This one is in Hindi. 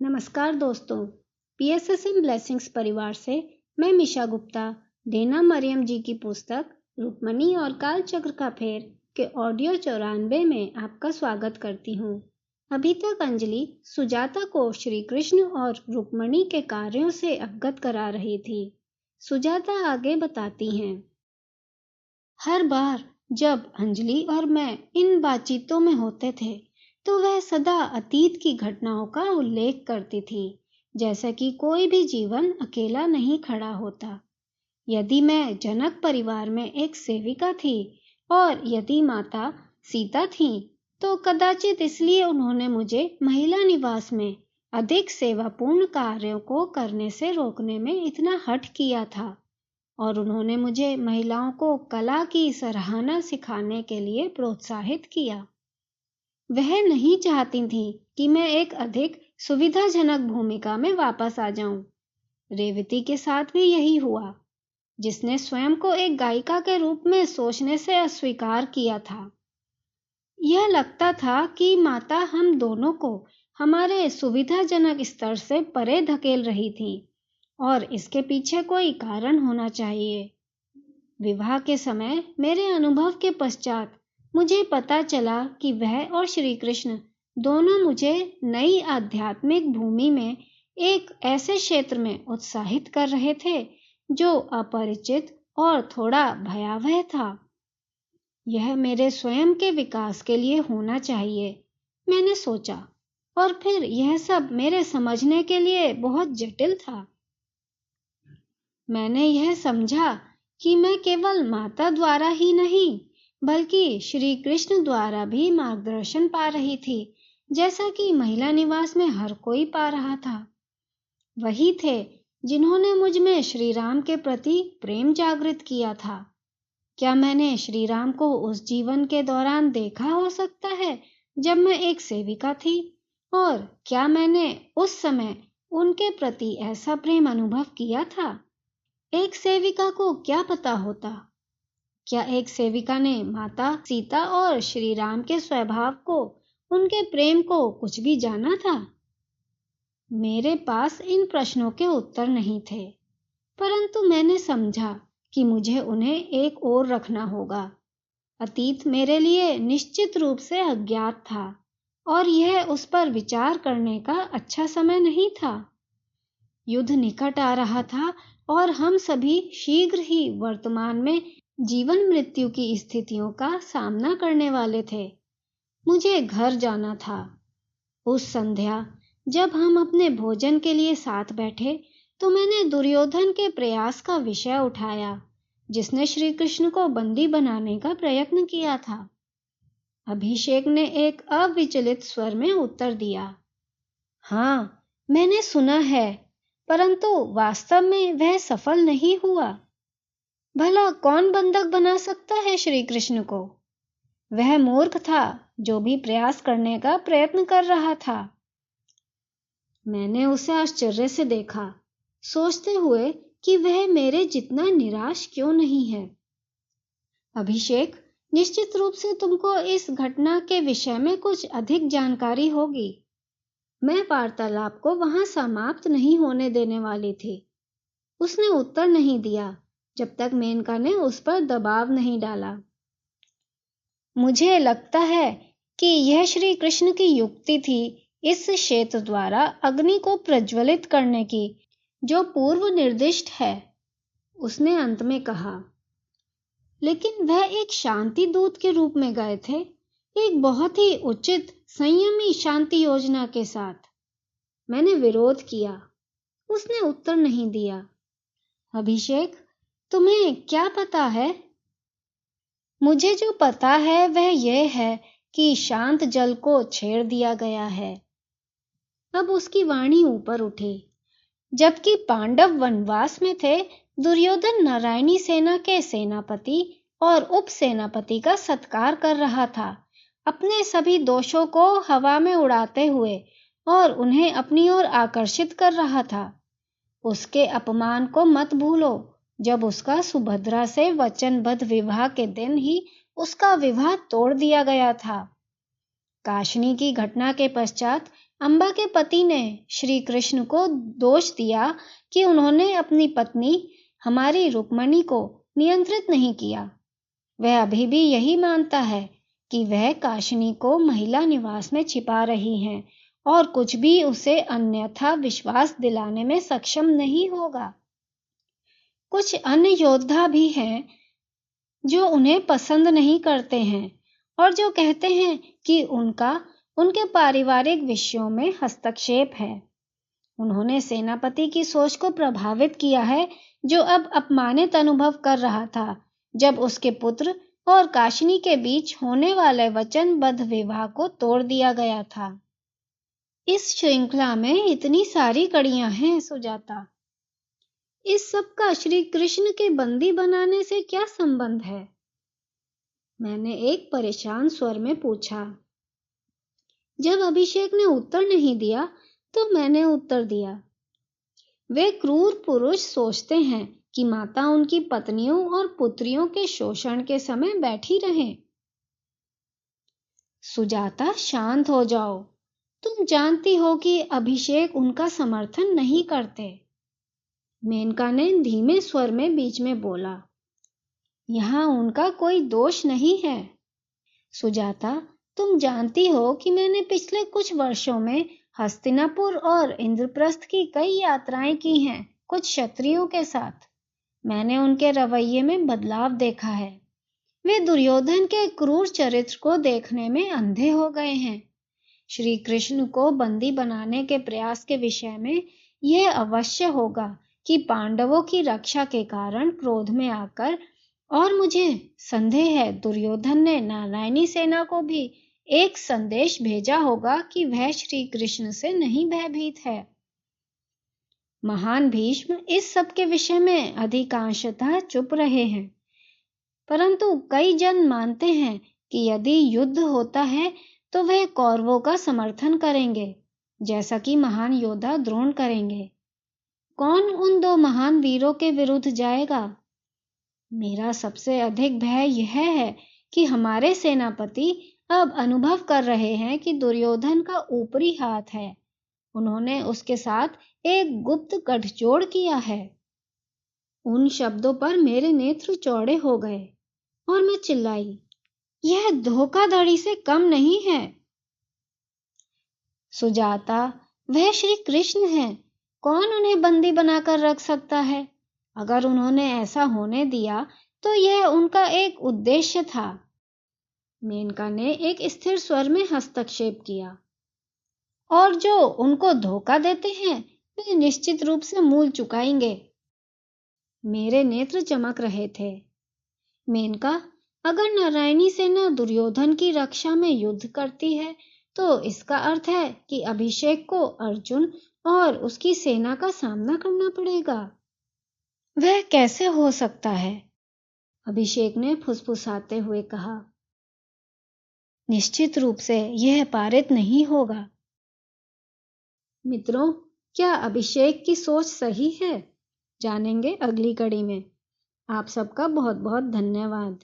नमस्कार दोस्तों, पीएसएसएम ब्लेसिंग्स परिवार से मैं मिशा गुप्ता डेना मरियम जी की पुस्तक रुक्मणी और कालचक्र का फेर के ऑडियो 94 में आपका स्वागत करती हूँ। अभी तक अंजलि सुजाता को श्री कृष्ण और रुक्मणी के कार्यों से अवगत करा रही थी। सुजाता आगे बताती हैं, हर बार जब अंजलि और मैं इन बातचीतों में होते थे तो वह सदा अतीत की घटनाओं का उल्लेख करती थी, जैसा कि कोई भी जीवन अकेला नहीं खड़ा होता। यदि मैं जनक परिवार में एक सेविका थी और यदि माता सीता थी, तो कदाचित इसलिए उन्होंने मुझे महिला निवास में अधिक सेवापूर्ण कार्यों को करने से रोकने में इतना हठ किया था और उन्होंने मुझे महिलाओं को कला की सराहना सिखाने के लिए प्रोत्साहित किया। वह नहीं चाहती थी कि मैं एक अधिक सुविधाजनक भूमिका में वापस आ जाऊं। रेवती के साथ भी यही हुआ, जिसने स्वयं को एक गायिका के रूप में सोचने से अस्वीकार किया था। यह लगता था कि माता हम दोनों को हमारे सुविधाजनक स्तर से परे धकेल रही थी और इसके पीछे कोई कारण होना चाहिए। विवाह के समय मेरे अनुभव के पश्चात मुझे पता चला कि वह और श्री कृष्ण दोनों मुझे नई आध्यात्मिक भूमि में एक ऐसे क्षेत्र में उत्साहित कर रहे थे जो अपरिचित और थोड़ा भयावह था। यह मेरे स्वयं के विकास के लिए होना चाहिए, मैंने सोचा, और फिर यह सब मेरे समझने के लिए बहुत जटिल था। मैंने यह समझा कि मैं केवल माता द्वारा ही नहीं बल्कि श्री कृष्ण द्वारा भी मार्गदर्शन पा रही थी, जैसा कि महिला निवास में हर कोई पा रहा था। वही थे जिन्होंने मुझ में श्री राम के प्रति प्रेम जागृत किया था। क्या मैंने श्री राम को उस जीवन के दौरान देखा हो सकता है जब मैं एक सेविका थी? और क्या मैंने उस समय उनके प्रति ऐसा प्रेम अनुभव किया था? एक सेविका को क्या पता होता? क्या एक सेविका ने माता सीता और श्री राम के स्वभाव को, उनके प्रेम को कुछ भी जाना था? मेरे पास इन प्रश्नों के उत्तर नहीं थे, परंतु मैंने समझा कि मुझे उन्हें एक ओर रखना होगा। अतीत मेरे लिए निश्चित रूप से अज्ञात था और यह उस पर विचार करने का अच्छा समय नहीं था। युद्ध निकट आ रहा था और हम सभी शीघ्र ही वर्तमान में जीवन मृत्यु की स्थितियों का सामना करने वाले थे। मुझे घर जाना था। उस संध्या जब हम अपने भोजन के लिए साथ बैठे तो मैंने दुर्योधन के प्रयास का विषय उठाया, जिसने श्री कृष्ण को बंदी बनाने का प्रयत्न किया था। अभिषेक ने एक अविचलित स्वर में उत्तर दिया, हाँ, मैंने सुना है, परंतु वास्तव में वह सफल नहीं हुआ। भला कौन बंधक बना सकता है श्री कृष्ण को? वह मूर्ख था जो भी प्रयास करने का प्रयत्न कर रहा था। मैंने उसे आश्चर्य से देखा, सोचते हुए कि वह मेरे जितना निराश क्यों नहीं है। अभिषेक, निश्चित रूप से तुमको इस घटना के विषय में कुछ अधिक जानकारी होगी। मैं वार्तालाप को वहां समाप्त नहीं होने देने वाली थी। उसने उत्तर नहीं दिया जब तक मेनका ने उस पर दबाव नहीं डाला। मुझे लगता है कि यह श्री कृष्ण की युक्ति थी इस क्षेत्र द्वारा अग्नि को प्रज्वलित करने की, जो पूर्व निर्दिष्ट है, उसने अंत में कहा। लेकिन वह एक शांति दूत के रूप में गए थे, एक बहुत ही उचित संयमी शांति योजना के साथ। मैंने विरोध किया। उसने उत्तर नहीं दिया। अभिषेक, तुम्हें क्या पता है? मुझे जो पता है वह यह है कि शांत जल को छेड़ दिया गया है। अब उसकी वाणी ऊपर उठी। जबकि पांडव वनवास में थे, दुर्योधन नारायणी सेना के सेनापति और उप सेनापति का सत्कार कर रहा था, अपने सभी दोषों को हवा में उड़ाते हुए और उन्हें अपनी ओर आकर्षित कर रहा था। उसके अपमान को मत भूलो जब उसका सुभद्रा से वचनबद्ध विवाह के दिन ही उसका विवाह तोड़ दिया गया था। काशनी की घटना के पश्चात अंबा के पति ने श्री कृष्ण को दोष दिया कि उन्होंने अपनी पत्नी हमारी रुक्मणी को नियंत्रित नहीं किया। वह अभी भी यही मानता है कि वह काशनी को महिला निवास में छिपा रही हैं और कुछ भी उसे अन्यथा विश्वास दिलाने में सक्षम नहीं होगा। कुछ अन्य योद्धा भी हैं जो उन्हें पसंद नहीं करते हैं और जो कहते हैं कि उनके पारिवारिक विषयों में हस्तक्षेप है। उन्होंने सेनापति की सोच को प्रभावित किया है, जो अब अपमानित अनुभव कर रहा था जब उसके पुत्र और काशनी के बीच होने वाले वचनबद्ध विवाह को तोड़ दिया गया था। इस श्रृंखला में इतनी सारी कड़ियां हैं सुजाता। इस सब का श्री कृष्ण के बंदी बनाने से क्या संबंध है? मैंने एक परेशान स्वर में पूछा। जब अभिषेक ने उत्तर नहीं दिया तो मैंने उत्तर दिया। वे क्रूर पुरुष सोचते हैं कि माता उनकी पत्नियों और पुत्रियों के शोषण के समय बैठी रहे। सुजाता, शांत हो जाओ। तुम जानती हो कि अभिषेक उनका समर्थन नहीं करते। मेनका ने धीमे स्वर में बीच में बोला। यहाँ उनका कोई दोष नहीं है। सुजाता, तुम जानती हो कि मैंने पिछले कुछ वर्षों में हस्तिनापुर और इंद्रप्रस्थ की कई यात्राएं की हैं, कुछ क्षत्रियों के साथ। मैंने उनके रवैये में बदलाव देखा है। वे दुर्योधन के क्रूर चरित्र को देखने में अंधे हो गए हैं। श्री कृष्ण को बंदी बनाने के प्रयास के विषय में यह अवश्य होगा कि पांडवों की रक्षा के कारण क्रोध में आकर, और मुझे संदेह है दुर्योधन ने नारायणी सेना को भी एक संदेश भेजा होगा कि वह श्री कृष्ण से नहीं भयभीत है। महान भीष्म इस सब के विषय में अधिकांशतः चुप रहे हैं, परंतु कई जन मानते हैं कि यदि युद्ध होता है तो वह कौरवों का समर्थन करेंगे, जैसा कि महान योद्धा द्रोण करेंगे। कौन उन दो महान वीरों के विरुद्ध जाएगा? मेरा सबसे अधिक भय यह है कि हमारे सेनापति अब अनुभव कर रहे हैं कि दुर्योधन का ऊपरी हाथ है। उन्होंने उसके साथ एक गुप्त गठजोड़ किया है। उन शब्दों पर मेरे नेत्र चौड़े हो गए और मैं चिल्लाई, यह धोखाधड़ी से कम नहीं है। सुजाता, वह श्री कृष्ण है। कौन उन्हें बंदी बनाकर रख सकता है? अगर उन्होंने ऐसा होने दिया तो यह उनका एक उद्देश्य था। मेनका ने एक स्थिर स्वर में हस्तक्षेप किया। और जो उनको धोखा देते हैं वे निश्चित रूप से मूल चुकाएंगे। मेरे नेत्र चमक रहे थे। मेनका, अगर नारायणी सेना दुर्योधन की रक्षा में युद्ध करती है तो इसका अर्थ है कि अभिषेक को अर्जुन और उसकी सेना का सामना करना पड़ेगा। वह कैसे हो सकता है? अभिषेक ने फुसफुसाते हुए कहा। निश्चित रूप से यह पारित नहीं होगा। मित्रों, क्या अभिषेक की सोच सही है? जानेंगे अगली कड़ी में। आप सबका बहुत बहुत धन्यवाद।